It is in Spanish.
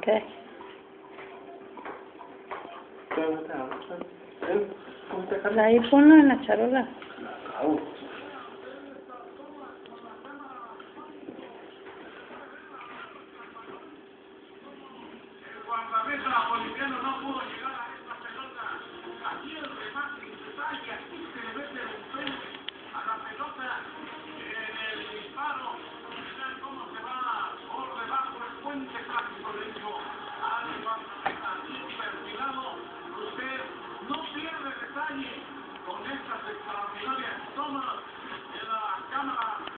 ¿Qué? Ahí ponlo en la charola. Cuando la mesa la policía no pudo llegar.